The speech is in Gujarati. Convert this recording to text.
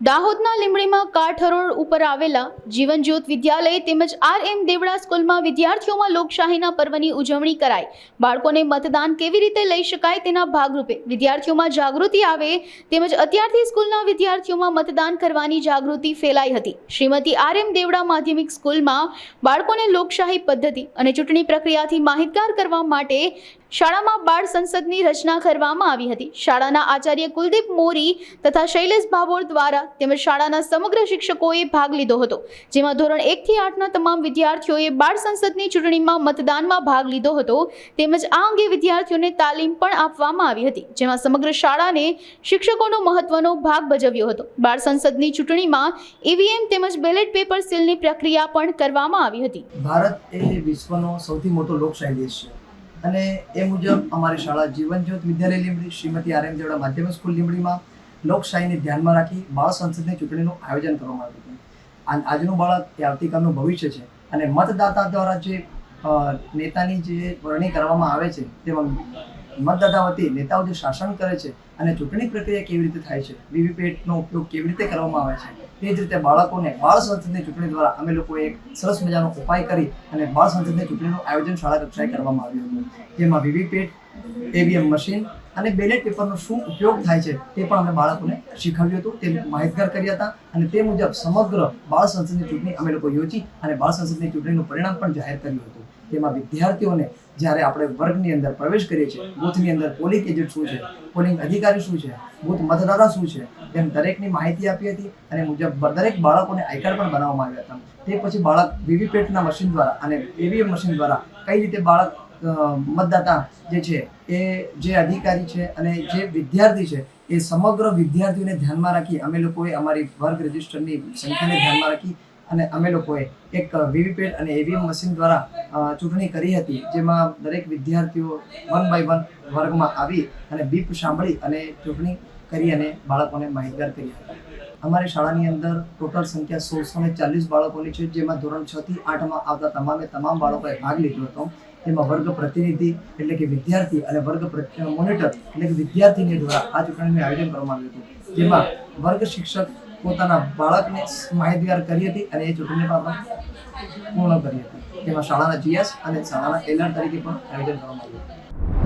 દાહોદના લીંબડીમાં કાઠરોડ ઉપર આવેલા જીવનજ્યોત વિદ્યાલય તેમજ આર.એમ. દેવડા સ્કૂલમાં વિદ્યાર્થીઓમાં લોકશાહીના પર્વની ઉજવણી કરાઈ। બાળકોને મતદાન કેવી રીતે લઈ શકાય તેના ભાગરૂપે વિદ્યાર્થીઓમાં જાગૃતિ આવે તેમજ અત્યારથી સ્કૂલના વિદ્યાર્થીઓમાં મતદાન કરવાની જાગૃતિ ફેલાઈ હતી। શ્રીમતી આર.એમ. દેવડા માધ્યમિક સ્કૂલમાં બાળકોને લોકશાહી પદ્ધતિ અને ચૂંટણી પ્રક્રિયાથી માહિતગાર કરવા માટે શાળામાં બાળ સંસદની રચના કરવામાં આવી હતી। શાળાના આચાર્ય કુલદીપ મોરી તથા શૈલેષ ભાભોર દ્વારા તેમજ શાળાના સમગ્ર શિક્ષકોએ ભાગ લીધો હતો, જેમાં ધોરણ 1 થી 8ના તમામ વિદ્યાર્થીઓએ બાળ સંસદની ચૂંટણીમાં મતદાનમાં ભાગ લીધો હતો તેમજ આ અંગે વિદ્યાર્થીઓને તાલીમ પણ આપવામાં આવી હતી, જેમાં સમગ્ર શાળાને શિક્ષકોનો મહત્વનો ભાગ ભજવ્યો હતો। બાળ સંસદની ચૂંટણીમાં ઈવીએમ તેમજ બેલેટ પેપર સીલની પ્રક્રિયા પણ કરવામાં આવી હતી। ભારત એ વિશ્વનો સૌથી મોટો લોકશાહી દેશ છે અને એ મુજબ અમારી શાળા જીવનજ્યોત વિદ્યાલય લીંબડી શ્રીમતી આર.એમ. દેવડા માધ્યમિક સ્કૂલ લીંબડીમાં લોકશાહીને ધ્યાનમાં રાખી બાળ સંસદની ચૂંટણીનું આયોજન કરવામાં આવ્યું હતું। આજનું બાળક એ આવતીકાલનું ભવિષ્ય છે અને મતદાતા દ્વારા જે નેતાની જે વરણી કરવામાં આવે છે તેમાં મતદાતા વતી નેતાઓ જે શાસન કરે છે અને ચૂંટણી પ્રક્રિયા કેવી રીતે થાય છે, વીવીપેટનો ઉપયોગ કેવી રીતે કરવામાં આવે છે, તે જ રીતે બાળકોને બાળ સંસદની ચૂંટણી દ્વારા અમે લોકોએ એક સરસ મજાનો ઉપાય કરી અને બાળ સંસદની ચૂંટણીનું આયોજન શાળા કક્ષાએ કરવામાં આવ્યું હતું, જેમાં વીવીપેટ, ઈવીએમ મશીન અને બેલેટ પેપરનો શું ઉપયોગ થાય છે તે પણ અમે બાળકોને શીખવ્યું હતું, તે માહિતગાર કર્યા હતા અને તે મુજબ સમગ્ર બાળ સંસદની ચૂંટણી અમે લોકો યોજી અને બાળ સંસદની ચૂંટણીનું પરિણામ પણ જાહેર કર્યું હતું। તેમાં વિદ્યાર્થીઓને જ્યારે આપણે વર્ગની અંદર પ્રવેશ કરીએ છીએ, બૂથની અંદર પોલિંગ એજન્ટ શું છે, પોલિંગ અધિકારી શું છે, બૂથ મતદાતા શું છે, તેમ દરેકની માહિતી આપી હતી અને મુજબ દરેક બાળકોને આઈ કાર્ડ પણ બનાવવામાં આવ્યા હતા। તે પછી બાળક વીવીપેટના મશીન દ્વારા અને ઈવીએમ મશીન દ્વારા કઈ રીતે બાળક મતદાતા જે છે એ જે અધિકારી છે અને જે વિદ્યાર્થી છે એ સમગ્ર વિદ્યાર્થીઓને ધ્યાનમાં રાખી અમે લોકોએ અમારી વર્ગ રજિસ્ટરની સંખ્યાને ધ્યાનમાં રાખી અને અમે લોકોએ એક વીવીપેટ અને ઈવીએમ મશીન દ્વારા ચૂંટણી કરી હતી, જેમાં દરેક વિદ્યાર્થીઓ 1 બાય 1 વર્ગમાં આવી અને બીપ સાંભળી અને ચૂંટણી કરી અને બાળકોને માહિતગાર કરી હતી। અમારી શાળાની અંદર ટોટલ સંખ્યા 1640 બાળકોની છે, જેમાં ધોરણ 6 થી 8માં આવતા તમામ બાળકોએ ભાગ લીધો હતો। તેમાં વર્ગ પ્રતિનિધિ એટલે કે વિદ્યાર્થી અને વર્ગ મોનિટર એટલે કે વિદ્યાર્થીની દ્વારા આ ચૂંટણીનું આયોજન કરવામાં આવ્યું હતું, જેમાં વર્ગ શિક્ષક પોતાના બાળકને માહિતગાર કરી હતી અને એ ચૂંટણી પણ પૂર્ણ કરી હતી। તેમાં શાળાના જીએસ અને શાળાના એલઆર તરીકે પણ આયોજન કરવામાં આવ્યું હતું।